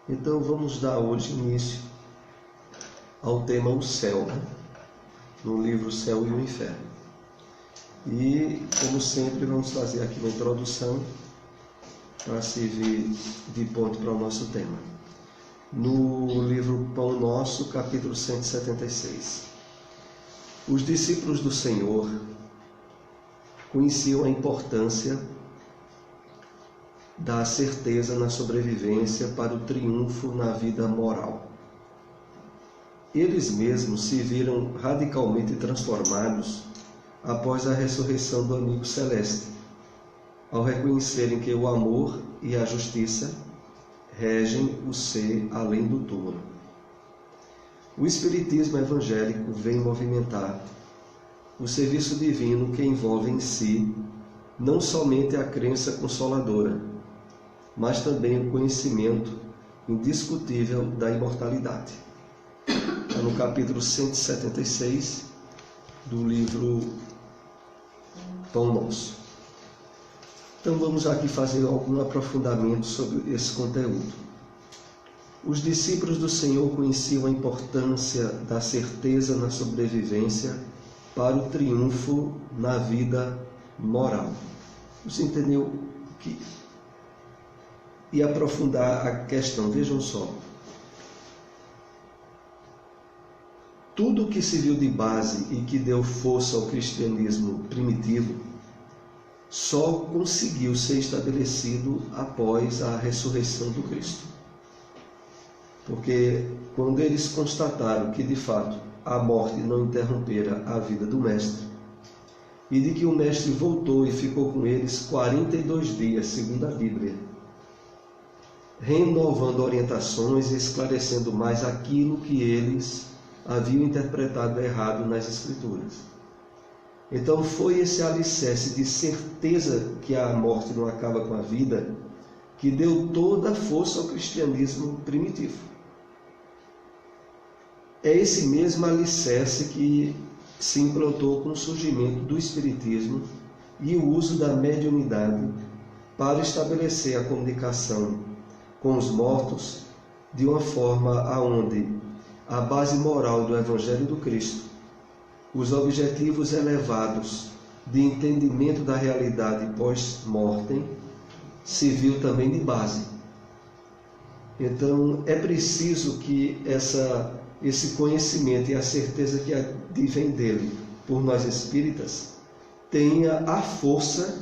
Então vamos dar hoje início ao tema O Céu, né? No livro O Céu e o Inferno. E, como sempre, vamos fazer aqui uma introdução para servir de ponto para o nosso tema. No livro Pão Nosso, capítulo 176. Os discípulos do Senhor conheciam a importância da certeza na sobrevivência para o triunfo na vida moral. Eles mesmos se viram radicalmente transformados após a ressurreição do amigo celeste, ao reconhecerem que o amor e a justiça regem o ser além do túmulo. O Espiritismo evangélico vem movimentar o serviço divino que envolve em si não somente a crença consoladora, mas também o conhecimento indiscutível da imortalidade. Está no capítulo 176 do livro Pão Nosso. Então vamos aqui fazer algum aprofundamento sobre esse conteúdo. Os discípulos do Senhor conheciam a importância da certeza na sobrevivência para o triunfo na vida moral. Você entendeu que? E aprofundar a questão, vejam só. Tudo que se viu de base e que deu força ao cristianismo primitivo só conseguiu ser estabelecido após a ressurreição do Cristo. Porque quando eles constataram que de fato a morte não interrompera a vida do Mestre, e de que o Mestre voltou e ficou com eles 42 dias, segundo a Bíblia, renovando orientações e esclarecendo mais aquilo que eles haviam interpretado errado nas Escrituras. Então foi esse alicerce de certeza que a morte não acaba com a vida que deu toda a força ao cristianismo primitivo. É esse mesmo alicerce que se implantou com o surgimento do Espiritismo e o uso da mediunidade para estabelecer a comunicação com os mortos de uma forma aonde a base moral do Evangelho do Cristo, os objetivos elevados de entendimento da realidade pós-mortem, se viu também de base. Então é preciso que esse conhecimento e a certeza que advém dele por nós espíritas tenha a força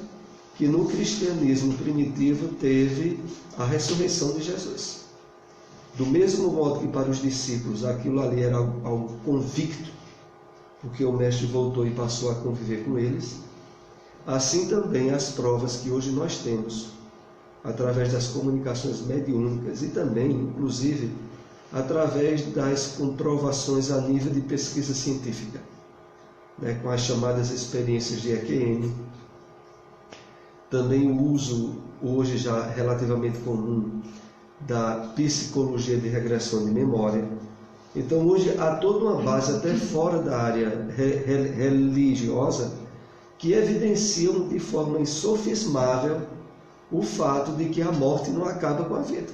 que no cristianismo primitivo teve a ressurreição de Jesus. Do mesmo modo que para os discípulos aquilo ali era algo convicto, porque o Mestre voltou e passou a conviver com eles, assim também as provas que hoje nós temos, através das comunicações mediúnicas e também, inclusive, através das comprovações a nível de pesquisa científica, né, com as chamadas experiências de EQM, também o uso, hoje já relativamente comum, da psicologia de regressão de memória. Então hoje há toda uma base, até fora da área religiosa, que evidenciam de forma insofismável o fato de que a morte não acaba com a vida.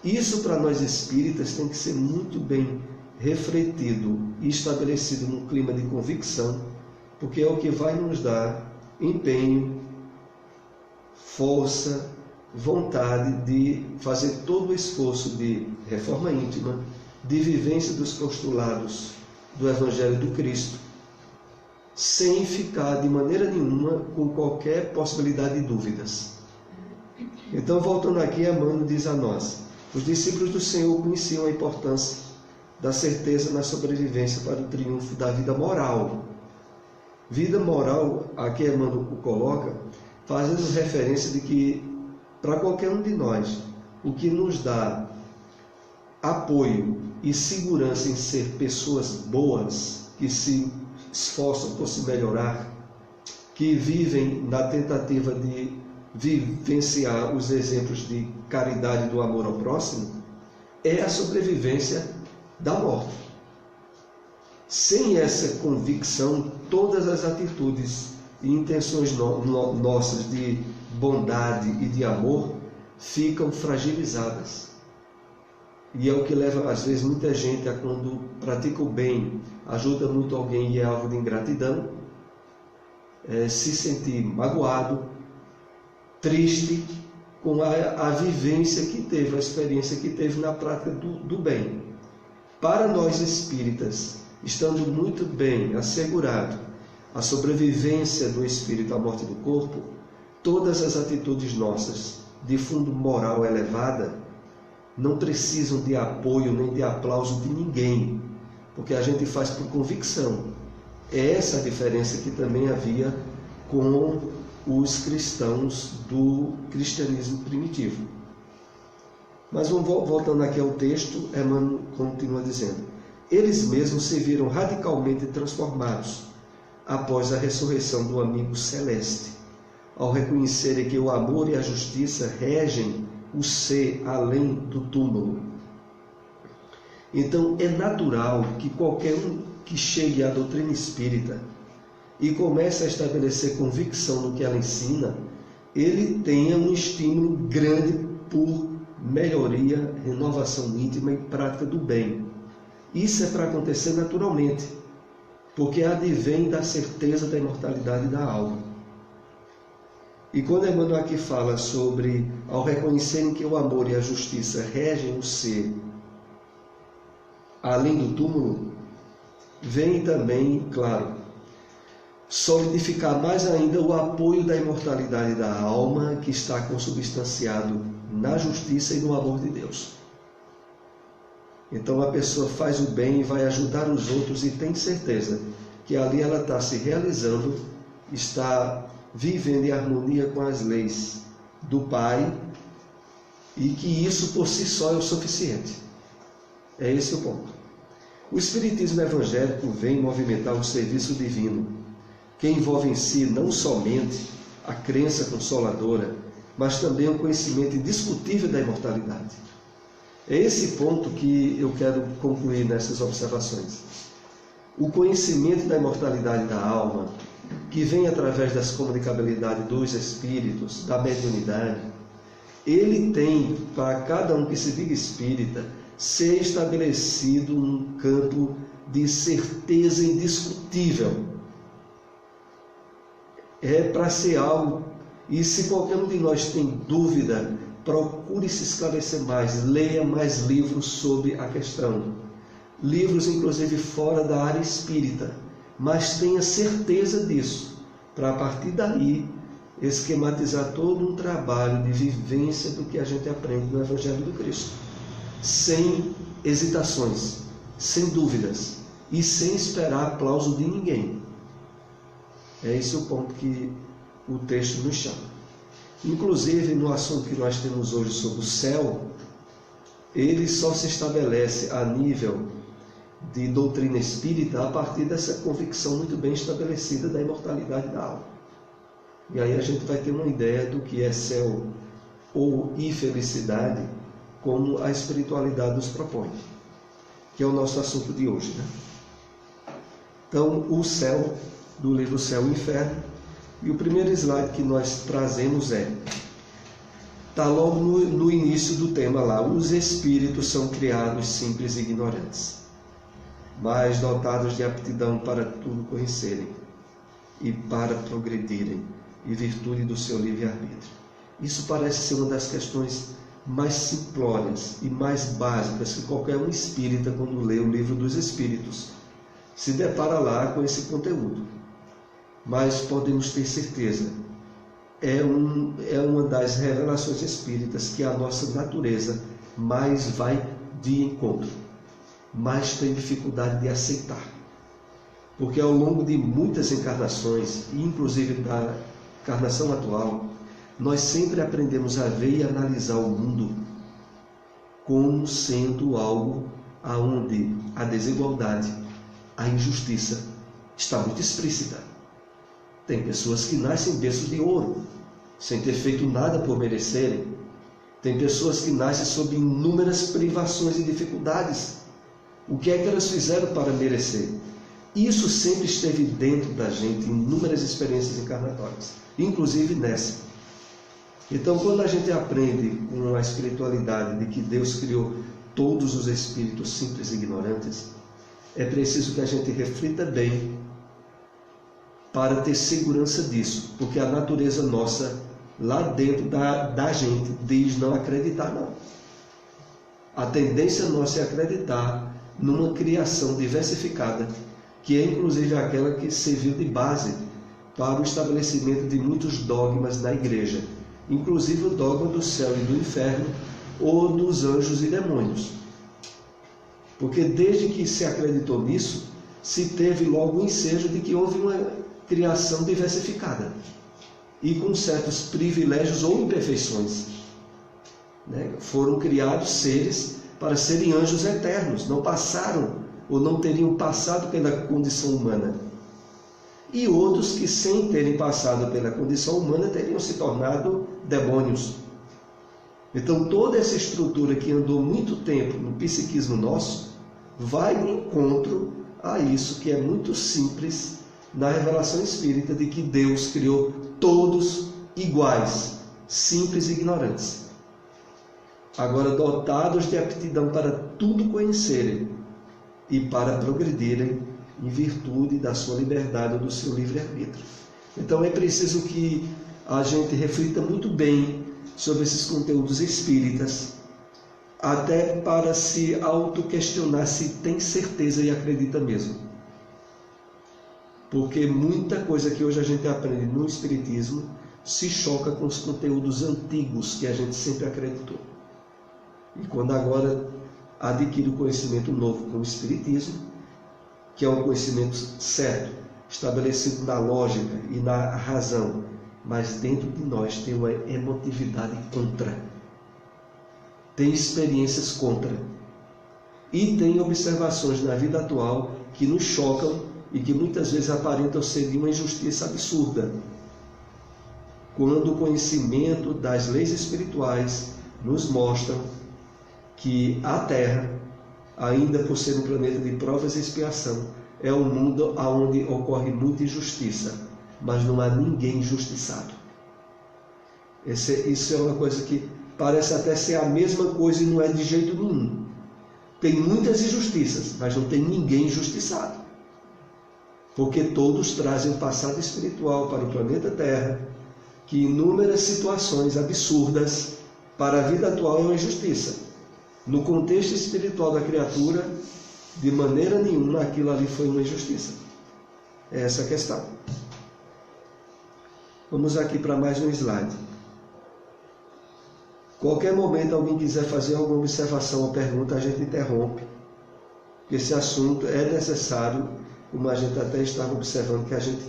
Isso para nós espíritas tem que ser muito bem refletido e estabelecido num clima de convicção, porque é o que vai nos dar empenho, força, vontade de fazer todo o esforço de reforma íntima, de vivência dos postulados do Evangelho do Cristo, sem ficar de maneira nenhuma com qualquer possibilidade de dúvidas. Então, voltando aqui, Emmanuel diz a nós: os discípulos do Senhor conheciam a importância da certeza na sobrevivência para o triunfo da vida moral. Vida moral, aqui Emmanuel o coloca, fazendo referência de que, para qualquer um de nós, o que nos dá apoio e segurança em ser pessoas boas, que se esforçam por se melhorar, que vivem na tentativa de vivenciar os exemplos de caridade e do amor ao próximo, é a sobrevivência da morte. Sem essa convicção, todas as atitudes e intenções nossas de bondade e de amor ficam fragilizadas. E é o que leva, às vezes, muita gente a, quando pratica o bem, ajuda muito alguém e é alvo de ingratidão, se sentir magoado, triste com a vivência que teve, a experiência que teve na prática do bem. Para nós espíritas, estando muito bem assegurado a sobrevivência do espírito à morte do corpo, todas as atitudes nossas de fundo moral elevada não precisam de apoio nem de aplauso de ninguém, porque a gente faz por convicção. É essa a diferença que também havia com os cristãos do cristianismo primitivo. Mas vamos voltando aqui ao texto, Emmanuel continua dizendo: eles mesmos se viram radicalmente transformados após a ressurreição do amigo celeste, ao reconhecerem que o amor e a justiça regem o ser além do túmulo. Então é natural que qualquer um que chegue à doutrina espírita e comece a estabelecer convicção no que ela ensina, ele tenha um estímulo grande por melhoria, renovação íntima e prática do bem. Isso é para acontecer naturalmente, porque advém da certeza da imortalidade da alma. E quando Emmanuel aqui fala sobre, ao reconhecerem que o amor e a justiça regem o ser além do túmulo, vem também, claro, solidificar mais ainda o apoio da imortalidade da alma, que está consubstanciado na justiça e no amor de Deus. Então a pessoa faz o bem e vai ajudar os outros e tem certeza que ali ela está se realizando, está vivendo em harmonia com as leis do Pai, e que isso por si só é o suficiente. É esse o ponto. O Espiritismo evangélico vem movimentar um serviço divino, que envolve em si não somente a crença consoladora, mas também o conhecimento indiscutível da imortalidade. É esse ponto que eu quero concluir nessas observações. O conhecimento da imortalidade da alma, que vem através das comunicabilidades dos espíritos, da mediunidade, ele tem, para cada um que se diga espírita, ser estabelecido um campo de certeza indiscutível. É para ser algo, e se qualquer um de nós tem dúvida, procure se esclarecer mais, leia mais livros sobre a questão. Livros, inclusive, fora da área espírita. Mas tenha certeza disso, para a partir daí esquematizar todo um trabalho de vivência do que a gente aprende no Evangelho do Cristo, sem hesitações, sem dúvidas e sem esperar aplauso de ninguém. É esse o ponto que o texto nos chama. Inclusive, no assunto que nós temos hoje sobre o céu, ele só se estabelece a nível de doutrina espírita a partir dessa convicção muito bem estabelecida da imortalidade da alma. E aí a gente vai ter uma ideia do que é céu ou infelicidade, como a espiritualidade nos propõe, que é o nosso assunto de hoje, né? Então, o céu, do livro Céu e Inferno, e o primeiro slide que nós trazemos está logo no início do tema lá: os espíritos são criados simples e ignorantes, mas dotados de aptidão para tudo conhecerem e para progredirem, e virtude do seu livre-arbítrio. Isso parece ser uma das questões mais simplórias e mais básicas que qualquer um espírita, quando lê o livro dos Espíritos, se depara lá com esse conteúdo. Mas podemos ter certeza, é uma das revelações espíritas que a nossa natureza mais vai de encontro, mais tem dificuldade de aceitar. Porque ao longo de muitas encarnações, e inclusive da encarnação atual, nós sempre aprendemos a ver e analisar o mundo como sendo algo aonde a desigualdade, a injustiça está muito explícita. Tem pessoas que nascem em berços de ouro, sem ter feito nada por merecerem. Tem pessoas que nascem sob inúmeras privações e dificuldades. O que é que elas fizeram para merecer? Isso sempre esteve dentro da gente em inúmeras experiências encarnatórias, inclusive nessa. Então, quando a gente aprende com a espiritualidade de que Deus criou todos os espíritos simples e ignorantes, é preciso que a gente reflita bem para ter segurança disso, porque a natureza nossa, lá dentro da gente, diz não acreditar, não. A tendência nossa é acreditar numa criação diversificada, que é inclusive aquela que serviu de base para o estabelecimento de muitos dogmas da igreja, inclusive o dogma do céu e do inferno, ou dos anjos e demônios. Porque desde que se acreditou nisso, se teve logo o ensejo de que houve uma criação diversificada e com certos privilégios ou imperfeições. Foram criados seres para serem anjos eternos, não passaram ou não teriam passado pela condição humana. E outros que, sem terem passado pela condição humana, teriam se tornado demônios. Então, toda essa estrutura que andou muito tempo no psiquismo nosso, vai de encontro a isso que é muito simples na revelação espírita, de que Deus criou todos iguais, simples e ignorantes. Agora dotados de aptidão para tudo conhecerem e para progredirem em virtude da sua liberdade ou do seu livre-arbítrio. Então é preciso que a gente reflita muito bem sobre esses conteúdos espíritas, até para se autoquestionar se tem certeza e acredita mesmo. Porque muita coisa que hoje a gente aprende no Espiritismo se choca com os conteúdos antigos que a gente sempre acreditou. E quando agora adquire o conhecimento novo com o Espiritismo, que é um conhecimento certo, estabelecido na lógica e na razão, mas dentro de nós tem uma emotividade contra, tem experiências contra, e tem observações na vida atual que nos chocam e que muitas vezes aparentam ser de uma injustiça absurda, quando o conhecimento das leis espirituais nos mostram que a Terra, ainda por ser um planeta de provas e expiação, é um mundo onde ocorre muita injustiça, mas não há ninguém injustiçado. Isso é uma coisa que parece até ser a mesma coisa e não é de jeito nenhum. Tem muitas injustiças, mas não tem ninguém injustiçado. Porque todos trazem um passado espiritual para o planeta Terra, que inúmeras situações absurdas para a vida atual é uma injustiça. No contexto espiritual da criatura, de maneira nenhuma aquilo ali foi uma injustiça. É essa a questão. Vamos aqui para mais um slide. Qualquer momento alguém quiser fazer alguma observação ou pergunta, a gente interrompe. Esse assunto é necessário, como a gente até estava observando, que a gente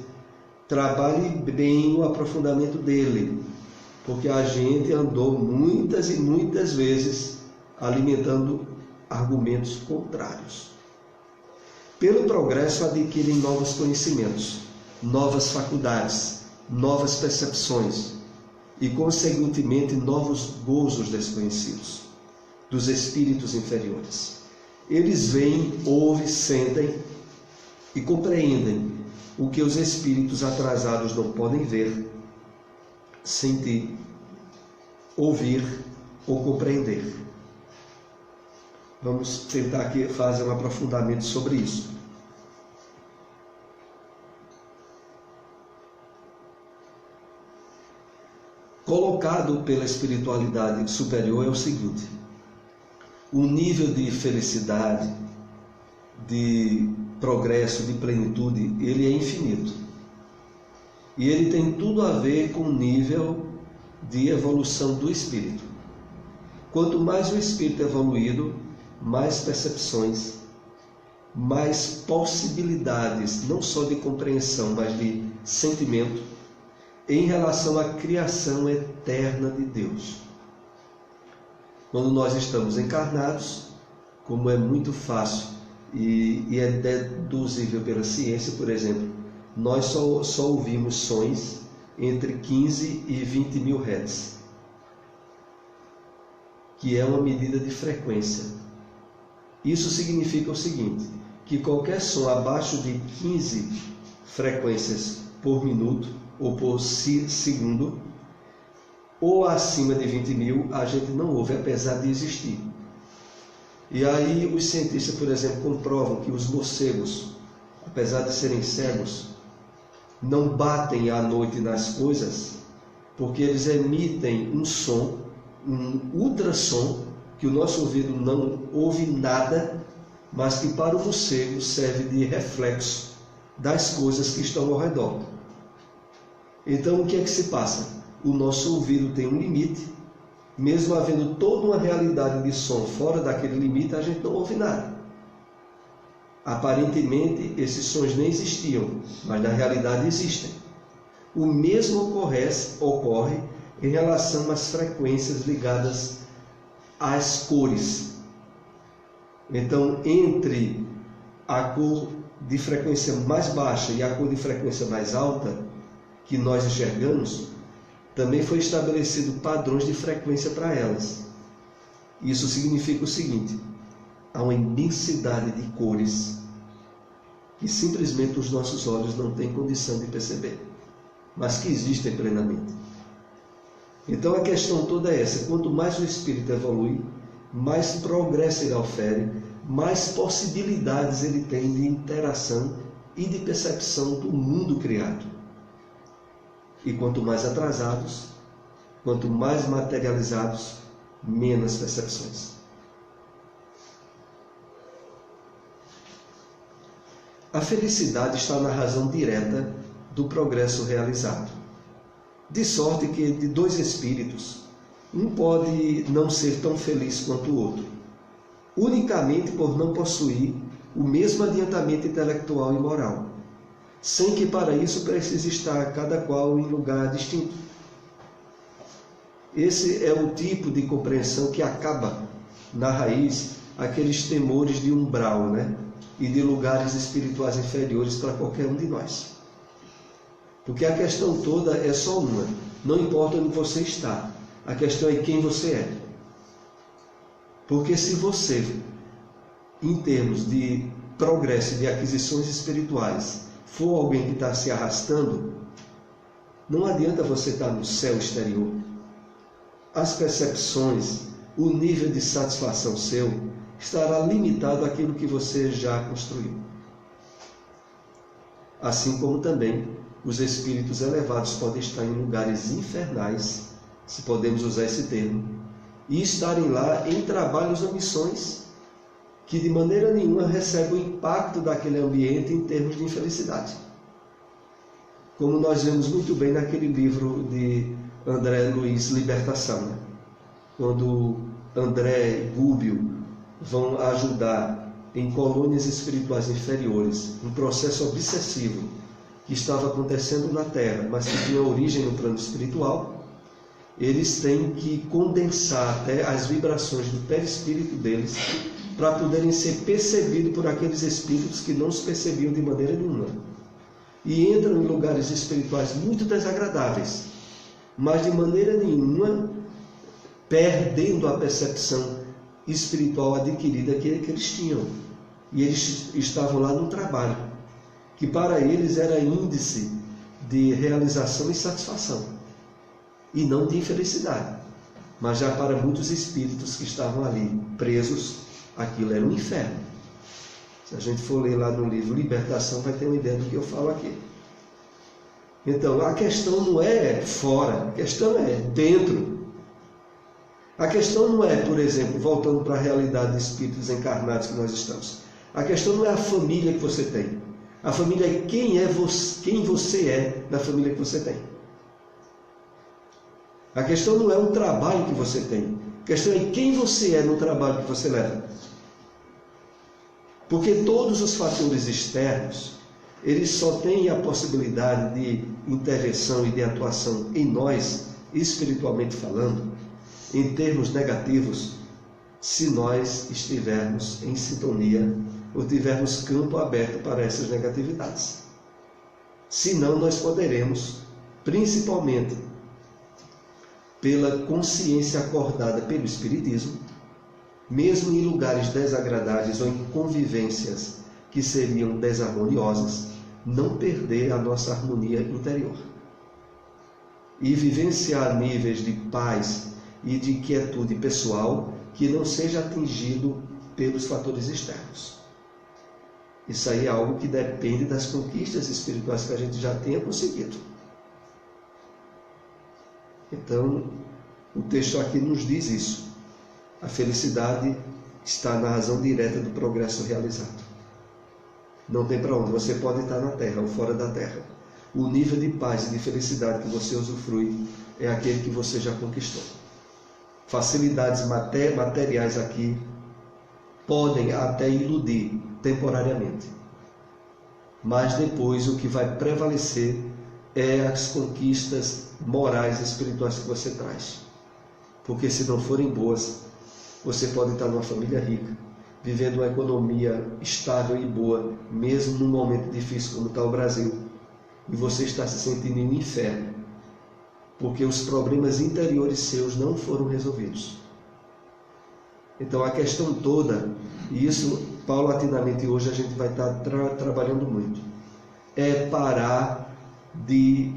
trabalhe bem o aprofundamento dele, porque a gente andou muitas e muitas vezes alimentando argumentos contrários. Pelo progresso adquirem novos conhecimentos, novas faculdades, novas percepções e, consequentemente, novos gozos desconhecidos dos espíritos inferiores. Eles veem, ouvem, sentem e compreendem o que os espíritos atrasados não podem ver, sentir, ouvir ou compreender. Vamos tentar aqui fazer um aprofundamento sobre isso. Colocado pela espiritualidade superior é o seguinte: o nível de felicidade, de progresso, de plenitude, ele é infinito. E ele tem tudo a ver com o nível de evolução do espírito. Quanto mais o espírito é evoluído, mais percepções, mais possibilidades, não só de compreensão, mas de sentimento, em relação à criação eterna de Deus. Quando nós estamos encarnados, como é muito fácil e é deduzível pela ciência, por exemplo, nós só ouvimos sons entre 15 e 20 mil Hz, que é uma medida de frequência. Isso significa o seguinte, que qualquer som abaixo de 15 frequências por minuto ou por segundo, ou acima de 20.000, a gente não ouve, apesar de existir. E aí os cientistas, por exemplo, comprovam que os morcegos, apesar de serem cegos, não batem à noite nas coisas, porque eles emitem um som, um ultrassom, que o nosso ouvido não ouve nada, mas que para o morcego serve de reflexo das coisas que estão ao redor. Então o que é que se passa? O nosso ouvido tem um limite, mesmo havendo toda uma realidade de som fora daquele limite, a gente não ouve nada. Aparentemente esses sons nem existiam, mas na realidade existem. O mesmo ocorre em relação às frequências ligadas às cores. Então, entre a cor de frequência mais baixa e a cor de frequência mais alta que nós enxergamos, também foi estabelecido padrões de frequência para elas. Isso significa o seguinte: há uma imensidade de cores que simplesmente os nossos olhos não têm condição de perceber, mas que existem plenamente. Então a questão toda é essa: quanto mais o espírito evolui, mais progresso ele ofere, mais possibilidades ele tem de interação e de percepção do mundo criado. E quanto mais atrasados, quanto mais materializados, menos percepções. A felicidade está na razão direta do progresso realizado. De sorte que de dois espíritos, um pode não ser tão feliz quanto o outro, unicamente por não possuir o mesmo adiantamento intelectual e moral, sem que para isso precise estar cada qual em lugar distinto. Esse é o tipo de compreensão que acaba na raiz aqueles temores de umbral, e de lugares espirituais inferiores para qualquer um de nós. Porque a questão toda é só uma: não importa onde você está, a questão é quem você é. Porque se você, em termos de progresso de aquisições espirituais, for alguém que está se arrastando, não adianta você estar no céu exterior. As percepções, o nível de satisfação seu estará limitado àquilo que você já construiu. Assim como também os espíritos elevados podem estar em lugares infernais, se podemos usar esse termo, e estarem lá em trabalhos ou missões que de maneira nenhuma recebem o impacto daquele ambiente em termos de infelicidade. Como nós vemos muito bem naquele livro de André Luiz, Libertação, quando André e Gúbio vão ajudar em colônias espirituais inferiores um processo obsessivo que estava acontecendo na Terra, mas que tinha origem no plano espiritual. Eles têm que condensar até as vibrações do perispírito deles para poderem ser percebidos por aqueles espíritos que não se percebiam de maneira nenhuma. E entram em lugares espirituais muito desagradáveis, mas de maneira nenhuma perdendo a percepção espiritual adquirida que eles tinham. E eles estavam lá no trabalho, que para eles era índice de realização e satisfação, e não de infelicidade. Mas já para muitos espíritos que estavam ali presos, aquilo era um inferno. Se a gente for ler lá no livro Libertação, vai ter uma ideia do que eu falo aqui. Então, a questão não é fora, a questão é dentro. A questão não é, por exemplo, voltando para a realidade de espíritos encarnados que nós estamos, a questão não é a família que você tem. A família é quem você é na família que você tem. A questão não é o trabalho que você tem. A questão é quem você é no trabalho que você leva. Porque todos os fatores externos, eles só têm a possibilidade de intervenção e de atuação em nós, espiritualmente falando, em termos negativos, se nós estivermos em sintonia ou tivermos campo aberto para essas negatividades. Senão nós poderemos, principalmente pela consciência acordada pelo Espiritismo, mesmo em lugares desagradáveis ou em convivências que seriam desarmoniosas, não perder a nossa harmonia interior. E vivenciar níveis de paz e de quietude pessoal que não seja atingido pelos fatores externos. Isso aí é algo que depende das conquistas espirituais que a gente já tenha conseguido. Então, o texto aqui nos diz isso. A felicidade está na razão direta do progresso realizado. Não tem para onde. Você pode estar na terra ou fora da terra. O nível de paz e de felicidade que você usufrui é aquele que você já conquistou. Facilidades materiais aqui podem até iludir temporariamente. Mas depois o que vai prevalecer é as conquistas morais e espirituais que você traz. Porque se não forem boas, você pode estar numa família rica, vivendo uma economia estável e boa, mesmo num momento difícil como está o Brasil, e você está se sentindo em um inferno, porque os problemas interiores seus não foram resolvidos. Então a questão toda, e isso paulatinamente hoje a gente vai estar trabalhando muito, é parar de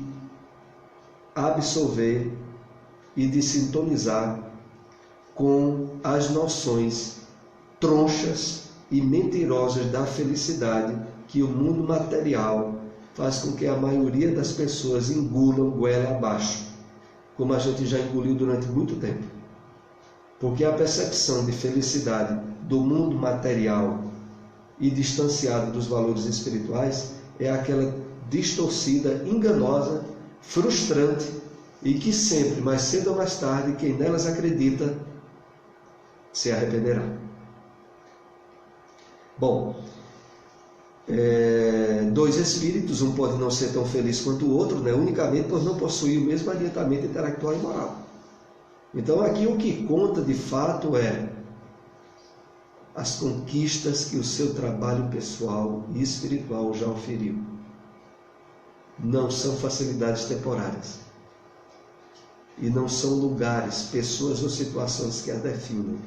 absorver e de sintonizar com as noções tronchas e mentirosas da felicidade que o mundo material faz com que a maioria das pessoas engulam goela abaixo, como a gente já engoliu durante muito tempo. Porque a percepção de felicidade do mundo material e distanciada dos valores espirituais é aquela distorcida, enganosa, frustrante e que sempre, mais cedo ou mais tarde, quem nelas acredita se arrependerá. Bom, dois espíritos, um pode não ser tão feliz quanto o outro, né? Unicamente por não possuir o mesmo adiantamento intelectual e moral. Então aqui o que conta de fato é as conquistas que o seu trabalho pessoal e espiritual já oferiu. Não são facilidades temporárias. E não são lugares, pessoas ou situações que a definem.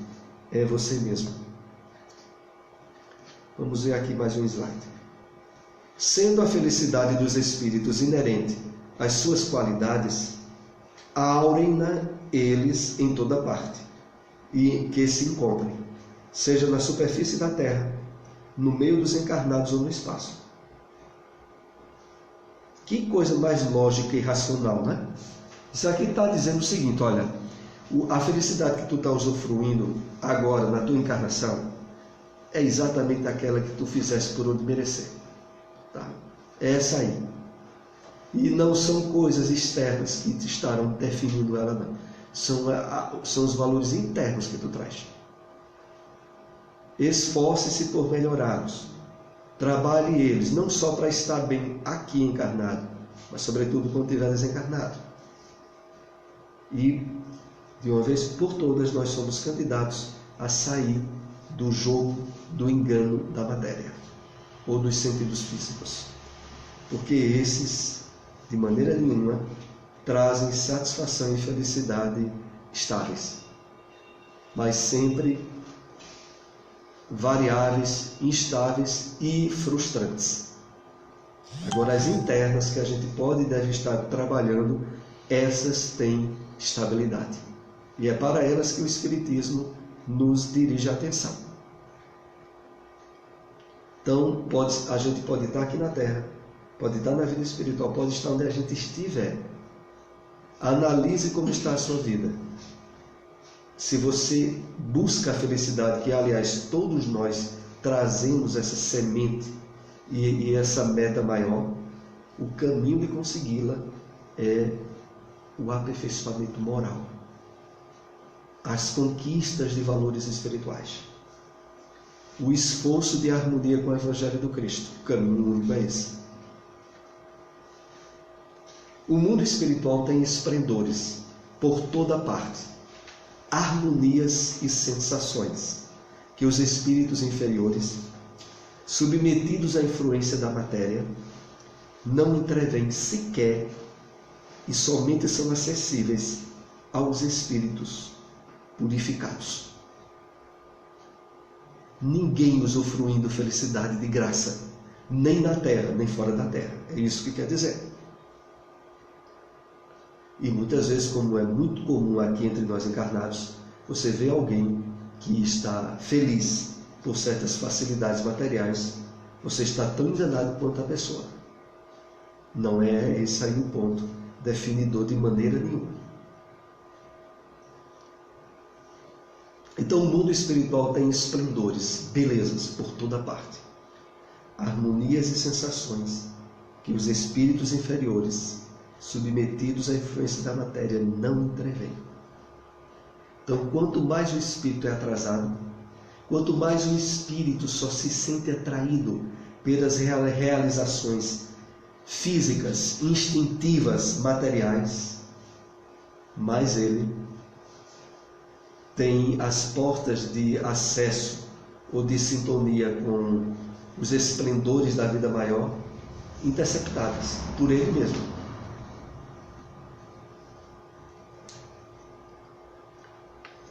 É você mesmo. Vamos ver aqui mais um slide. Sendo a felicidade dos espíritos inerente às suas qualidades, aurem-na eles em toda parte, e que se encontrem, seja na superfície da terra, no meio dos encarnados ou no espaço. Que coisa mais lógica e racional, né? Isso aqui está dizendo o seguinte, olha, a felicidade que tu está usufruindo agora na tua encarnação é exatamente aquela que tu fizeste por onde merecer. Tá? É essa aí. E não são coisas externas que te estarão definindo ela, não. São os valores internos que tu traz. Esforce-se por melhorá-los. Trabalhe eles, não só para estar bem aqui encarnado, mas sobretudo quando estiver desencarnado. E, de uma vez por todas, nós somos candidatos a sair do jogo do engano da matéria, ou dos sentidos físicos. Porque esses, de maneira nenhuma, trazem satisfação e felicidade estáveis, mas sempre variáveis, instáveis e frustrantes. Agora, as internas que a gente pode e deve estar trabalhando, essas têm estabilidade. E é para elas que o Espiritismo nos dirige a atenção. Então, a gente pode estar aqui na Terra, pode estar na vida espiritual, pode estar onde a gente estiver. Analise como está a sua vida. Se você busca a felicidade, que aliás todos nós trazemos essa semente e essa meta maior, o caminho de consegui-la é o aperfeiçoamento moral, as conquistas de valores espirituais, o esforço de harmonia com o Evangelho do Cristo. O caminho único é esse. O mundo espiritual tem esplendores por toda parte, harmonias e sensações que os espíritos inferiores, submetidos à influência da matéria, não entrevêm sequer e somente são acessíveis aos espíritos purificados. ninguém usufruindo felicidade de graça, nem na terra, nem fora da terra. É isso que quer dizer. E muitas vezes, como é muito comum aqui entre nós encarnados, você vê alguém que está feliz por certas facilidades materiais, você está tão enganado quanto a pessoa. Não é esse aí o ponto definidor de maneira nenhuma. Então o mundo espiritual tem esplendores, belezas por toda parte, harmonias e sensações que os espíritos inferiores, submetidos à influência da matéria, não entreveem. Então, quanto mais o espírito é atrasado, quanto mais o espírito só se sente atraído pelas realizações físicas, instintivas, materiais, mais ele tem as portas de acesso ou de sintonia com os esplendores da vida maior interceptadas por ele mesmo.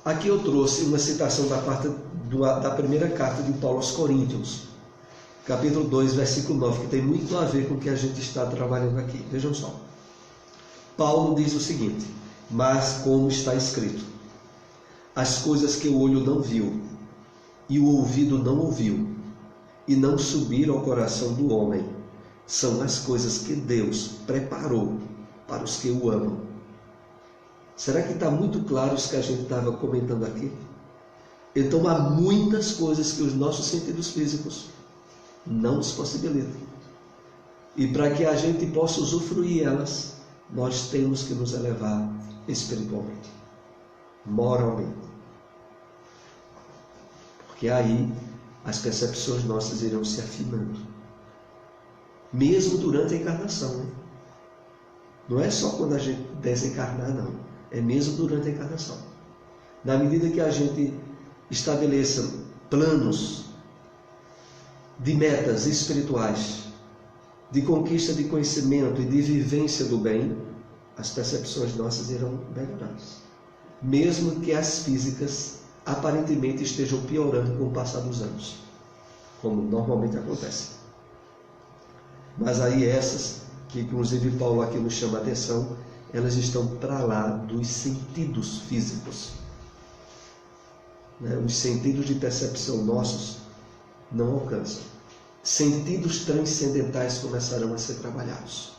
Aqui eu trouxe uma citação da primeira carta de Paulo aos Coríntios, capítulo 2, versículo 9, que tem muito a ver com o que a gente está trabalhando aqui. Vejam só. Paulo diz o seguinte: mas como está escrito, as coisas que o olho não viu, e o ouvido não ouviu, e não subiram ao coração do homem, são as coisas que Deus preparou para os que o amam. Será que está muito claro isso que a gente estava comentando aqui? Então há muitas coisas que os nossos sentidos físicos não nos possibilitam. E para que a gente possa usufruir elas, nós temos que nos elevar espiritualmente, moralmente. Porque aí as percepções nossas irão se afinando. Mesmo durante a encarnação. Né? Não é só quando a gente desencarnar, não. É mesmo durante a encarnação. Na medida que a gente estabeleça planos de metas espirituais, de conquista de conhecimento e de vivência do bem, as percepções nossas irão melhorar. Mesmo que as físicas aparentemente estejam piorando com o passar dos anos, como normalmente acontece. Mas aí essas, que inclusive Paulo aqui nos chama a atenção, elas estão para lá dos sentidos físicos. Os sentidos de percepção nossos não alcançam. Sentidos transcendentais começarão a ser trabalhados.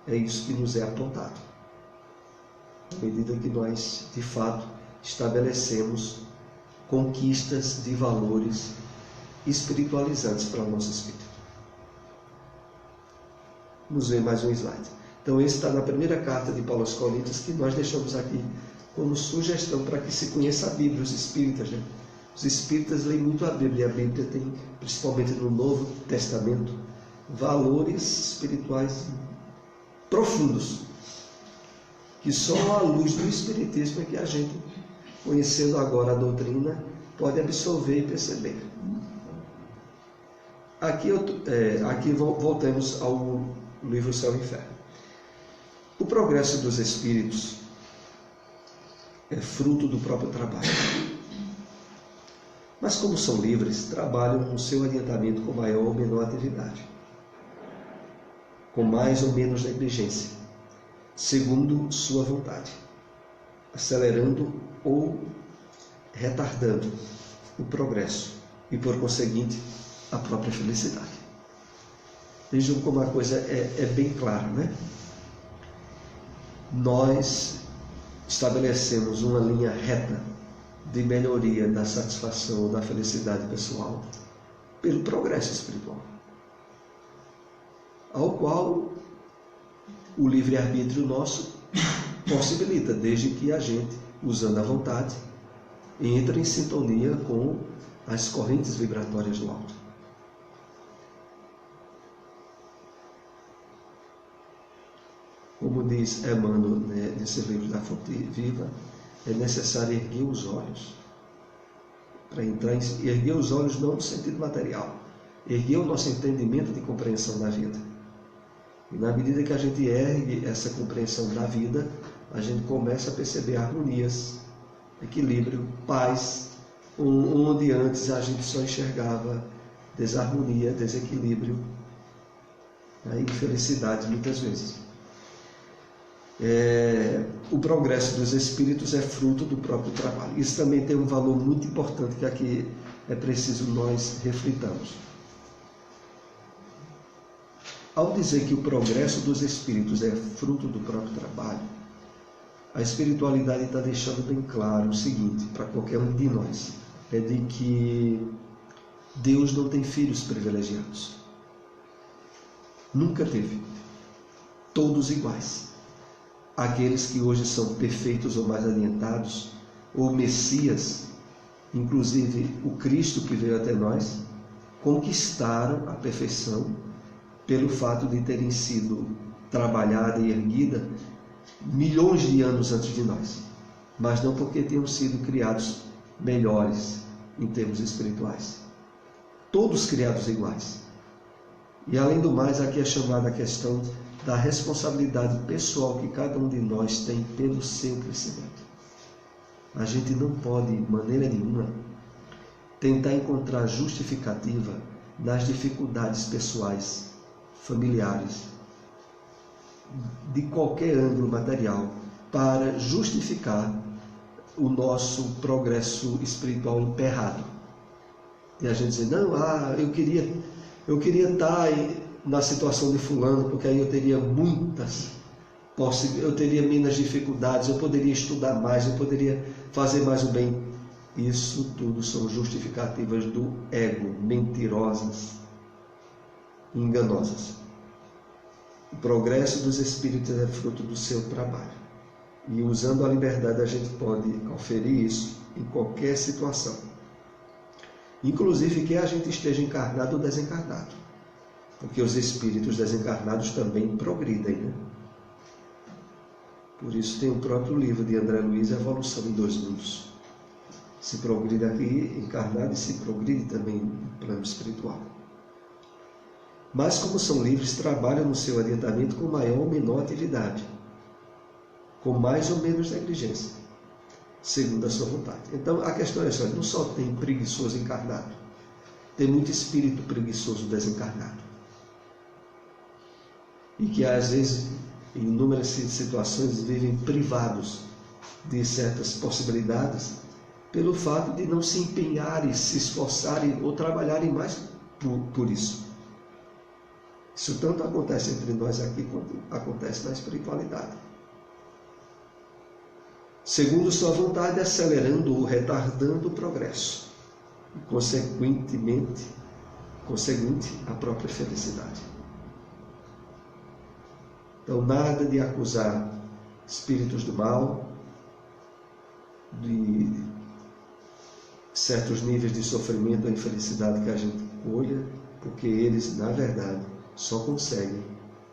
É isso que nos é apontado. À medida que nós, de fato, estabelecemos conquistas de valores espiritualizantes para o nosso espírito. Vamos ver mais um slide. Então, esse está na primeira carta de Paulo aos Coríntios, que nós deixamos aqui como sugestão para que se conheça a Bíblia, os espíritas. Né? Os espíritas leem muito a Bíblia, e a Bíblia tem, principalmente no Novo Testamento, valores espirituais profundos, que só à luz do Espiritismo é que a gente, conhecendo agora a doutrina, pode absorver e perceber. Aqui voltamos ao livro Céu e Inferno. O progresso dos espíritos é fruto do próprio trabalho. Mas como são livres, trabalham no seu adiantamento com maior ou menor atividade, com mais ou menos negligência, segundo sua vontade, acelerando ou retardando o progresso e, por conseguinte, a própria felicidade. Vejam como a coisa é bem clara, né? Nós estabelecemos uma linha reta de melhoria da satisfação, da felicidade pessoal, pelo progresso espiritual, ao qual o livre-arbítrio nosso possibilita, desde que a gente, usando a vontade, entre em sintonia com as correntes vibratórias do alto. Como diz Emmanuel, nesse livro da Fonte Viva, é necessário erguer os olhos. Para entrar erguer os olhos não no sentido material, erguer o nosso entendimento de compreensão da vida. E na medida que a gente ergue essa compreensão da vida, a gente começa a perceber harmonias, equilíbrio, paz onde antes a gente só enxergava desarmonia, desequilíbrio, infelicidade muitas vezes. O progresso dos espíritos é fruto do próprio trabalho. Isso também tem um valor muito importante que aqui é preciso nós reflitamos. Ao dizer que o progresso dos espíritos é fruto do próprio trabalho, a espiritualidade está deixando bem claro o seguinte, para qualquer um de nós, é de que Deus não tem filhos privilegiados. Nunca teve. Todos iguais. Aqueles que hoje são perfeitos ou mais adiantados, ou Messias, inclusive o Cristo que veio até nós, conquistaram a perfeição pelo fato de terem sido trabalhada e erguida milhões de anos antes de nós, mas não porque tenham sido criados melhores em termos espirituais. Todos criados iguais. E além do mais, aqui é chamada a questão da responsabilidade pessoal que cada um de nós tem pelo seu crescimento. A gente não pode, de maneira nenhuma, tentar encontrar justificativa nas dificuldades pessoais, familiares, de qualquer ângulo material, para justificar o nosso progresso espiritual emperrado. E a gente dizer, não, eu queria estar na situação de fulano, porque aí eu teria eu teria menos dificuldades, eu poderia estudar mais, eu poderia fazer mais o bem. Isso tudo são justificativas do ego, mentirosas, enganosas. O progresso dos espíritos é fruto do seu trabalho. E usando a liberdade a gente pode conferir isso em qualquer situação. Inclusive que a gente esteja encarnado ou desencarnado. Porque os espíritos desencarnados também progridem, né? Por isso tem o próprio livro de André Luiz, Evolução em Dois Mundos. Se progride aqui encarnado e se progride também no plano espiritual. Mas como são livres, trabalham no seu adiantamento com maior ou menor atividade, com mais ou menos negligência, segundo a sua vontade. Então a questão é só, não só tem preguiçoso encarnado, tem muito espírito preguiçoso desencarnado. E que às vezes, em inúmeras situações, vivem privados de certas possibilidades, pelo fato de não se empenharem, se esforçarem ou trabalharem mais por isso. Isso tanto acontece entre nós aqui quanto acontece na espiritualidade. Segundo sua vontade, acelerando ou retardando o progresso, e conseguinte a própria felicidade. Então, nada de acusar espíritos do mal, de certos níveis de sofrimento ou infelicidade que a gente colha, porque eles, na verdade, só conseguem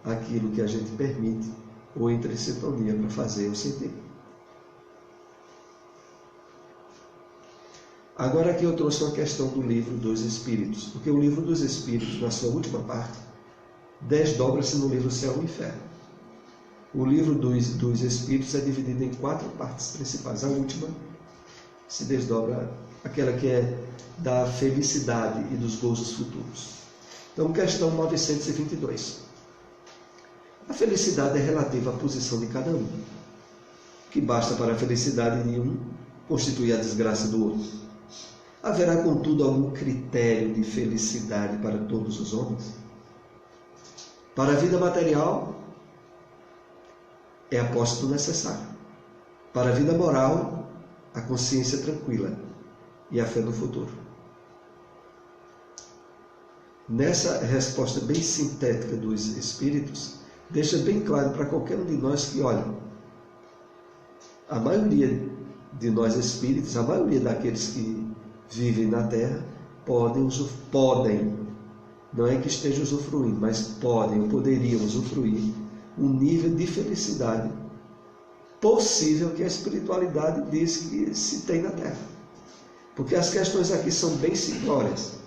aquilo que a gente permite ou entra em sintonia para fazer ou sentir. Agora aqui eu trouxe uma questão do livro dos Espíritos, porque o livro dos Espíritos, na sua última parte, desdobra-se no livro Céu e Inferno. O livro dos Espíritos é dividido em 4 partes principais. A última se desdobra, aquela que é da felicidade e dos gozos futuros. Então, questão 922. A felicidade é relativa à posição de cada um. O que basta para a felicidade de um constitui a desgraça do outro. Haverá, contudo, algum critério de felicidade para todos os homens? Para a vida material, é a posse do necessário. Para a vida moral, a consciência tranquila e a fé no futuro. Nessa resposta bem sintética dos Espíritos, deixa bem claro para qualquer um de nós que, olha, a maioria de nós espíritos, a maioria daqueles que vivem na Terra, podem, não é que estejam usufruindo, mas podem ou poderiam usufruir um nível de felicidade possível que a espiritualidade diz que se tem na Terra. Porque as questões aqui são bem simplórias.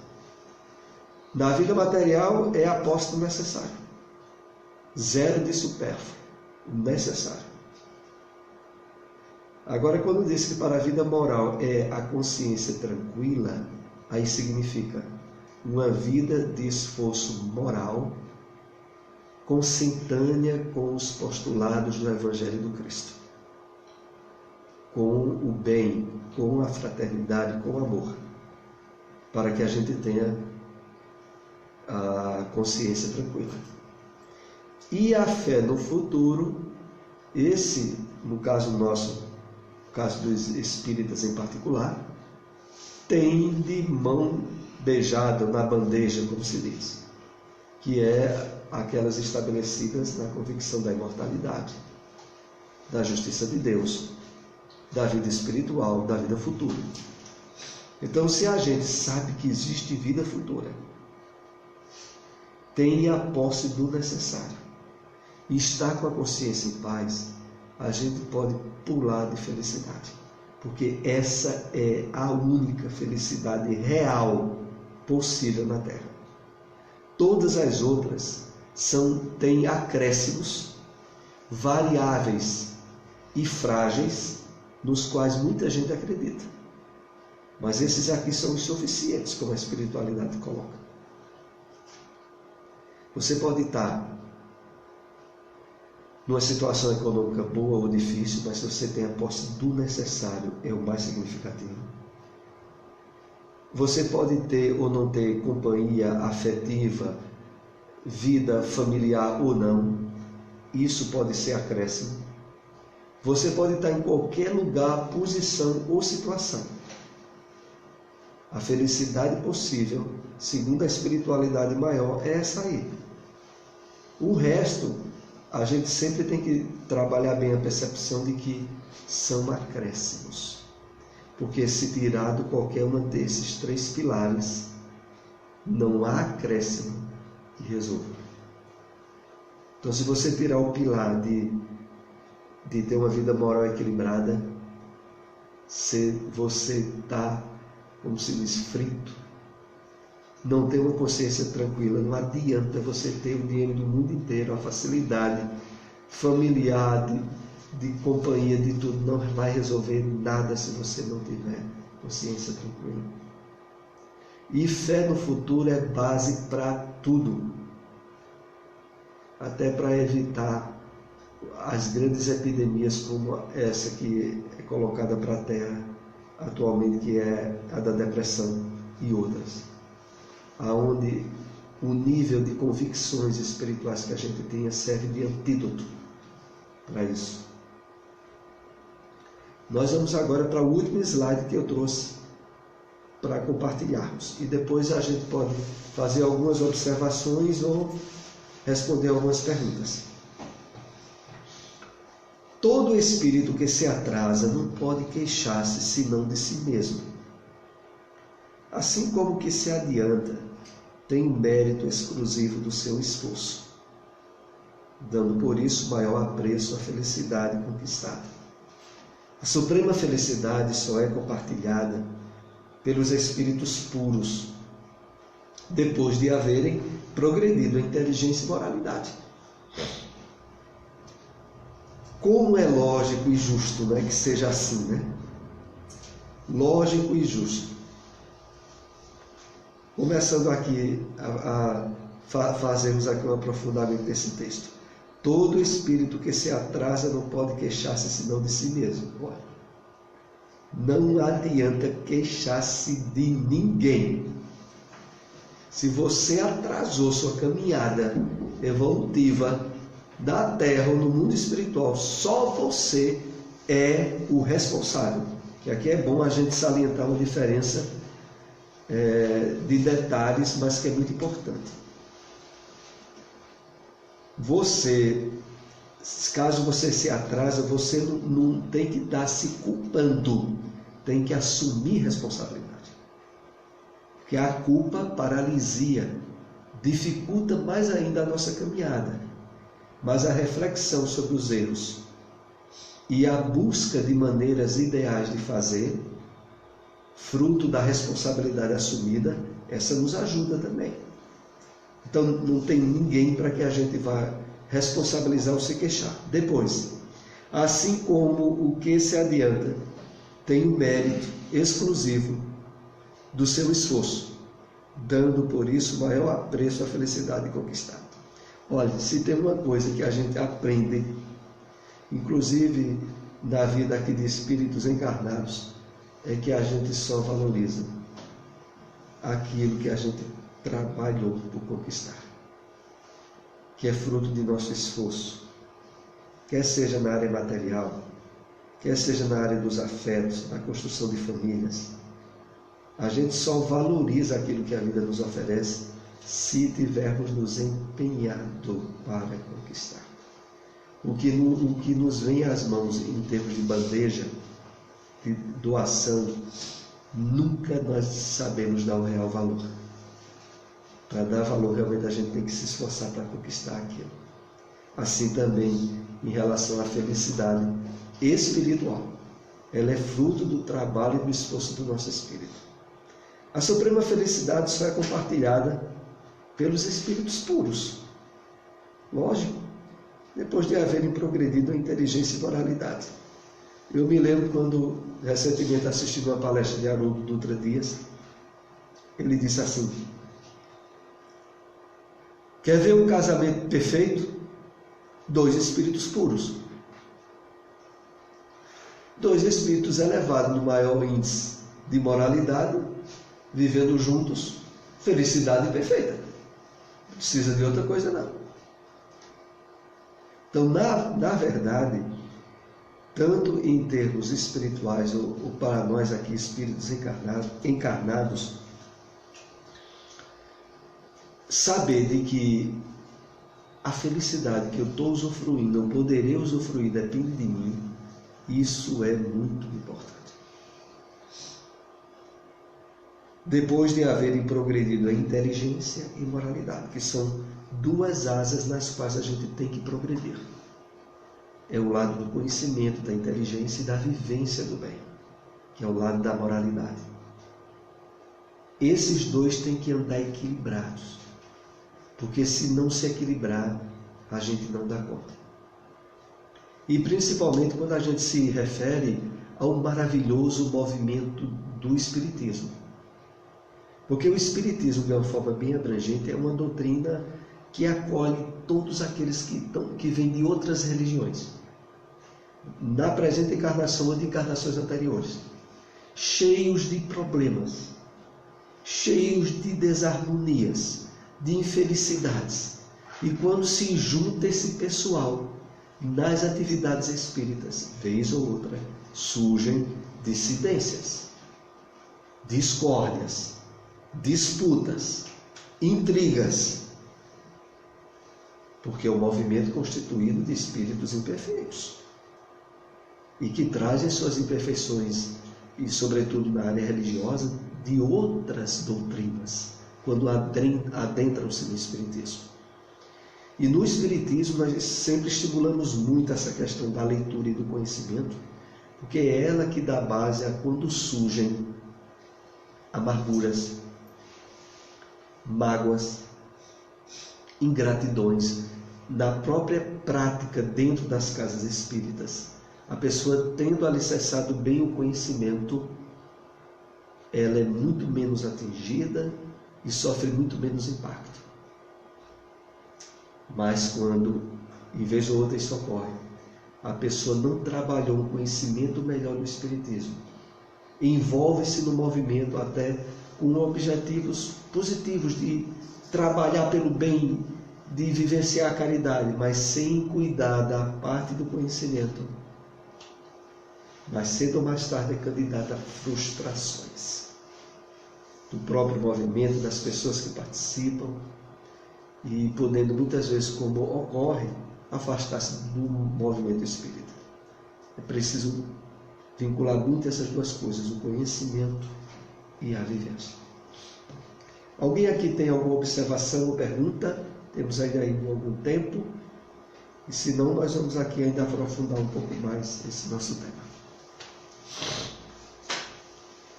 Na vida material é a posse do necessário. Zero de supérfluo, necessário. Agora, quando diz que para a vida moral é a consciência tranquila, aí significa uma vida de esforço moral consentânea com os postulados do Evangelho do Cristo, com o bem, com a fraternidade, com o amor, para que a gente tenha a consciência tranquila. E a fé no futuro, esse, no caso nosso, no caso dos espíritas em particular, tem de mão beijada na bandeja, como se diz, que é aquelas estabelecidas na convicção da imortalidade, da justiça de Deus, da vida espiritual, da vida futura. Então, se a gente sabe que existe vida futura, tem a posse do necessário e está com a consciência em paz, a gente pode pular de felicidade, porque essa é a única felicidade real possível na Terra. Todas as outras têm acréscimos variáveis e frágeis, nos quais muita gente acredita. Mas esses aqui são insuficientes, como a espiritualidade coloca. Você pode estar numa situação econômica boa ou difícil, mas se você tem a posse do necessário, é o mais significativo. Você pode ter ou não ter companhia afetiva, vida familiar ou não, isso pode ser acréscimo. Você pode estar em qualquer lugar, posição ou situação. A felicidade possível, segundo a espiritualidade maior, é essa aí. O resto, a gente sempre tem que trabalhar bem a percepção de que são acréscimos. Porque se tirado qualquer um desses três pilares, não há acréscimo que resolva. Então, se você tirar o pilar de ter uma vida moral equilibrada, você está, como se diz, frito. Não tem uma consciência tranquila. Não adianta você ter o dinheiro do mundo inteiro, a facilidade familiar, de companhia, de tudo. Não vai resolver nada se você não tiver consciência tranquila. E fé no futuro é base para tudo. Até para evitar as grandes epidemias como essa que é colocada para a Terra atualmente, que é a da depressão e outras, aonde o nível de convicções espirituais que a gente tenha serve de antídoto para isso. Nós vamos agora para o último slide que eu trouxe para compartilharmos, e depois a gente pode fazer algumas observações ou responder algumas perguntas. Todo espírito que se atrasa não pode queixar-se senão de si mesmo. Assim como o que se adianta tem mérito exclusivo do seu esforço, dando por isso maior apreço à felicidade conquistada. A suprema felicidade só é compartilhada pelos espíritos puros, depois de haverem progredido em inteligência e moralidade. Como é lógico e justo, né, que seja assim, né? Lógico e justo. Começando aqui fazemos aqui um aprofundamento desse texto. Todo espírito que se atrasa não pode queixar-se senão de si mesmo. Não adianta queixar-se de ninguém. Se você atrasou sua caminhada evolutiva da Terra ou no mundo espiritual, só você é o responsável. E aqui é bom a gente salientar uma diferença de detalhes, mas que é muito importante. Você, caso você se atrasa, você não tem que estar se culpando, tem que assumir responsabilidade. Porque a culpa paralisia, dificulta mais ainda a nossa caminhada. Mas a reflexão sobre os erros e a busca de maneiras ideais de fazer, fruto da responsabilidade assumida, essa nos ajuda também. Então não tem ninguém para que a gente vá responsabilizar ou se queixar. Depois, Assim como o que se adianta tem um mérito exclusivo do seu esforço, dando por isso maior apreço à felicidade conquistada. Olha, se tem uma coisa que a gente aprende, inclusive na vida aqui de espíritos encarnados, é que a gente só valoriza aquilo que a gente trabalhou por conquistar, que é fruto de nosso esforço, quer seja na área material, quer seja na área dos afetos, na construção de famílias. A gente só valoriza aquilo que a vida nos oferece se tivermos nos empenhado para conquistar. O que nos vem às mãos em termos de bandeja, de doação, nunca nós sabemos dar o real valor. Para dar valor, realmente a gente tem que se esforçar para conquistar aquilo. Assim também em relação à felicidade espiritual. Ela é fruto do trabalho e do esforço do nosso espírito. A suprema felicidade só é compartilhada pelos espíritos puros. Lógico, depois de haverem progredido a inteligência e moralidade. Eu me lembro quando recentemente assisti uma palestra de Haroldo Dutra Dias, ele disse assim: quer ver um casamento perfeito? 2 espíritos puros. 2 espíritos elevados no maior índice de moralidade, vivendo juntos, felicidade perfeita. Não precisa de outra coisa não. Então, na verdade, tanto em termos espirituais, ou para nós aqui, espíritos encarnados, saber de que a felicidade que eu estou usufruindo, eu poderei usufruir, depende de mim, isso é muito importante. Depois de haverem progredido a inteligência e moralidade, que são 2 asas nas quais a gente tem que progredir. É o lado do conhecimento, da inteligência e da vivência do bem, que é o lado da moralidade. Esses 2 têm que andar equilibrados, porque se não se equilibrar, a gente não dá conta. E principalmente quando a gente se refere ao maravilhoso movimento do Espiritismo. Porque o Espiritismo, de uma forma bem abrangente, é uma doutrina que acolhe todos aqueles que vêm de outras religiões, na presente encarnação ou de encarnações anteriores, cheios de problemas, cheios de desarmonias, de infelicidades. E quando se junta esse pessoal nas atividades espíritas, vez ou outra, surgem dissidências, discórdias, disputas, intrigas, porque é um movimento constituído de espíritos imperfeitos e que trazem suas imperfeições, e sobretudo na área religiosa, de outras doutrinas, quando adentram-se no Espiritismo. E no Espiritismo nós sempre estimulamos muito essa questão da leitura e do conhecimento, porque é ela que dá base a quando surgem amarguras, mágoas, ingratidões, na própria prática dentro das casas espíritas. A pessoa tendo alicerçado bem o conhecimento, ela é muito menos atingida e sofre muito menos impacto. Mas quando, em vez ou outra, isso ocorre, a pessoa não trabalhou um conhecimento melhor do Espiritismo, envolve-se no movimento até com objetivos positivos de trabalhar pelo bem, de vivenciar a caridade, mas sem cuidar da parte do conhecimento, mais cedo ou mais tarde é candidata a frustrações do próprio movimento, das pessoas que participam, e podendo muitas vezes, como ocorre, afastar-se do movimento espírita. É preciso vincular muito essas 2 coisas, o conhecimento e a vivência. Alguém aqui tem alguma observação ou pergunta? Temos ainda algum tempo, e se não, nós vamos aqui ainda aprofundar um pouco mais esse nosso tema.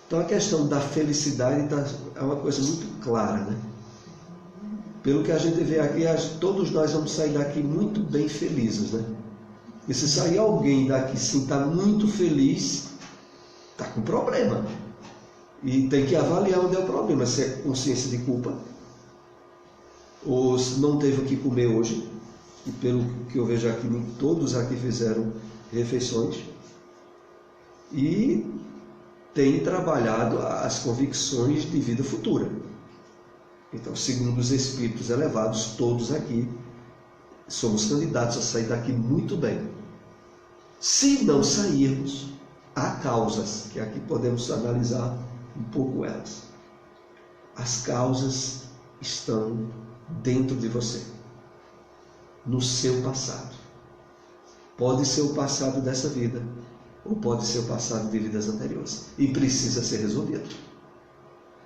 Então a questão da felicidade é uma coisa muito clara, né? Pelo que a gente vê aqui, todos nós vamos sair daqui muito bem felizes, né? E se sair alguém daqui sim está muito feliz, está com problema. E tem que avaliar onde é o problema, se é consciência de culpa, ou se não teve o que comer hoje, e pelo que eu vejo aqui, nem todos aqui fizeram refeições, e tem trabalhado as convicções de vida futura. Então, segundo os espíritos elevados, todos aqui somos candidatos a sair daqui muito bem. Se não sairmos, há causas, que aqui podemos analisar um pouco elas. As causas estão dentro de você, no seu passado. Pode ser o passado dessa vida, ou pode ser o passado de vidas anteriores, e precisa ser resolvido.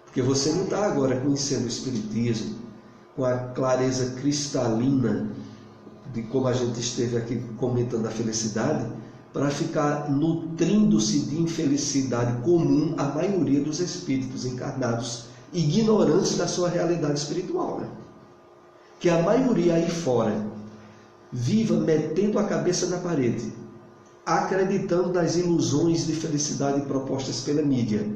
Porque você não está agora conhecendo o Espiritismo com a clareza cristalina de como a gente esteve aqui comentando a felicidade, para ficar nutrindo-se de infelicidade comum à maioria dos espíritos encarnados, ignorantes da sua realidade espiritual, né? Que a maioria aí fora viva metendo a cabeça na parede, acreditando nas ilusões de felicidade propostas pela mídia,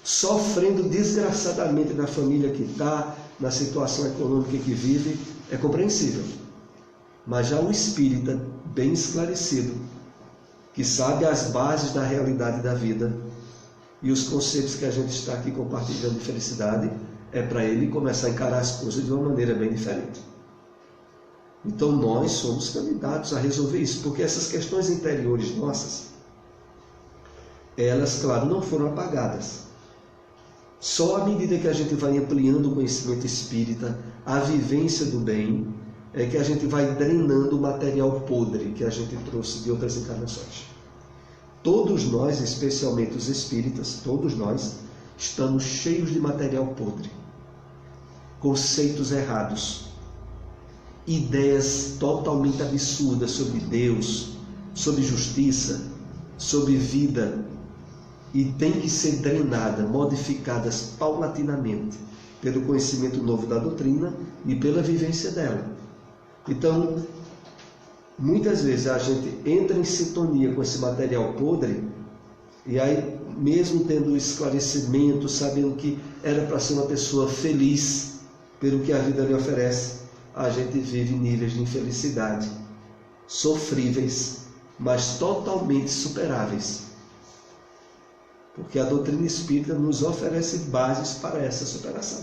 sofrendo desgraçadamente na família que está, na situação econômica que vive, é compreensível. Mas já o espírita, bem esclarecido, que sabe as bases da realidade da vida e os conceitos que a gente está aqui compartilhando de felicidade, é para ele começar a encarar as coisas de uma maneira bem diferente. Então nós somos candidatos a resolver isso, porque essas questões interiores nossas, elas, claro, não foram apagadas. Só à medida que a gente vai ampliando o conhecimento espírita, a vivência do bem, é que a gente vai drenando o material podre que a gente trouxe de outras encarnações. Todos nós, especialmente os espíritas, todos nós, estamos cheios de material podre, conceitos errados, ideias totalmente absurdas sobre Deus, sobre justiça, sobre vida, e tem que ser drenada, modificadas paulatinamente pelo conhecimento novo da doutrina e pela vivência dela. Então, muitas vezes a gente entra em sintonia com esse material podre, e aí, mesmo tendo esclarecimento, sabendo que era para ser uma pessoa feliz pelo que a vida lhe oferece, a gente vive níveis de infelicidade sofríveis, mas totalmente superáveis. Porque a doutrina espírita nos oferece bases para essa superação.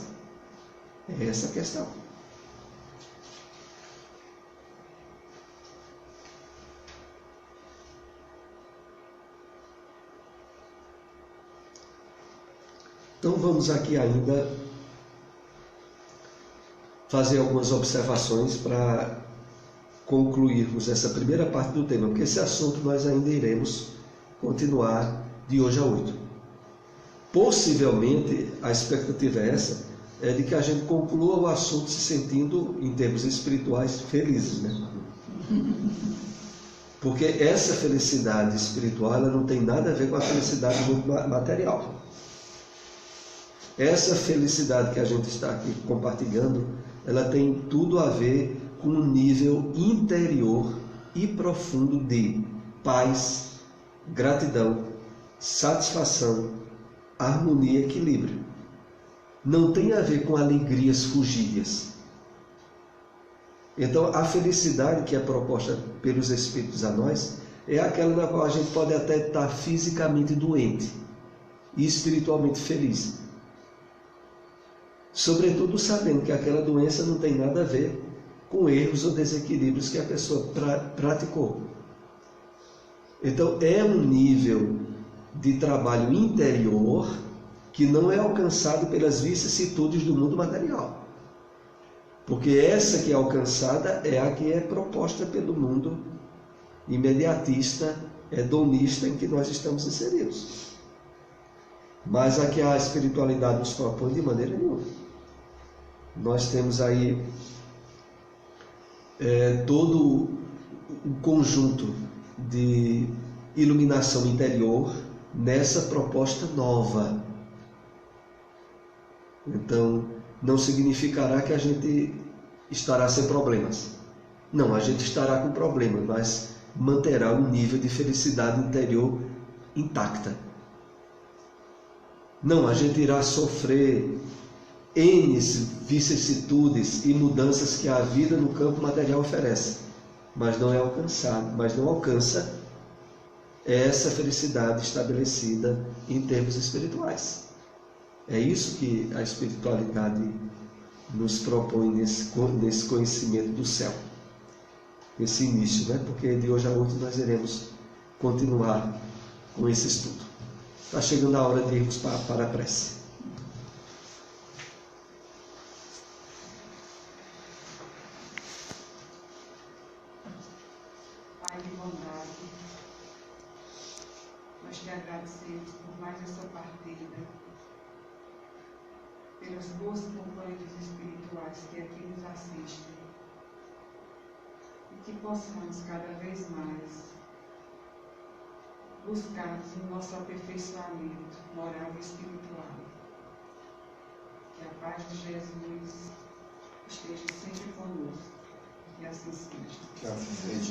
É essa a questão. Então vamos aqui ainda fazer algumas observações para concluirmos essa primeira parte do tema, porque esse assunto nós ainda iremos continuar de hoje a 8. Possivelmente, a expectativa é essa, é de que a gente conclua o assunto se sentindo, em termos espirituais, felizes, né? Porque essa felicidade espiritual, ela não tem nada a ver com a felicidade material. Essa felicidade que a gente está aqui compartilhando, ela tem tudo a ver com um nível interior e profundo de paz, gratidão, satisfação, harmonia e equilíbrio. Não tem a ver com alegrias fugidias. Então, a felicidade que é proposta pelos Espíritos a nós é aquela na qual a gente pode até estar fisicamente doente e espiritualmente feliz. Sobretudo sabendo que aquela doença não tem nada a ver com erros ou desequilíbrios que a pessoa praticou. Então, é um nível de trabalho interior que não é alcançado pelas vicissitudes do mundo material. Porque essa que é alcançada é a que é proposta pelo mundo imediatista, hedonista em que nós estamos inseridos. Mas a que a espiritualidade nos propõe de maneira nenhuma. Nós temos aí todo o conjunto de iluminação interior nessa proposta nova. Então, não significará que a gente estará sem problemas. Não, a gente estará com problemas, mas manterá um nível de felicidade interior intacta. Não, a gente irá sofrer N vicissitudes e mudanças que a vida no campo material oferece, mas não alcança essa felicidade estabelecida em termos espirituais. É isso que a espiritualidade nos propõe nesse conhecimento do céu, esse início, né? Porque de hoje a outro nós iremos continuar com esse estudo. Está chegando a hora de irmos para a prece. Pai de bondade, nós te agradecemos por mais essa partida, pelas boas companhias espirituais que aqui nos assistem, e que possamos cada vez mais buscarmos o nosso aperfeiçoamento moral e espiritual. Que a paz de Jesus esteja sempre conosco. Que assim seja. Que assim seja.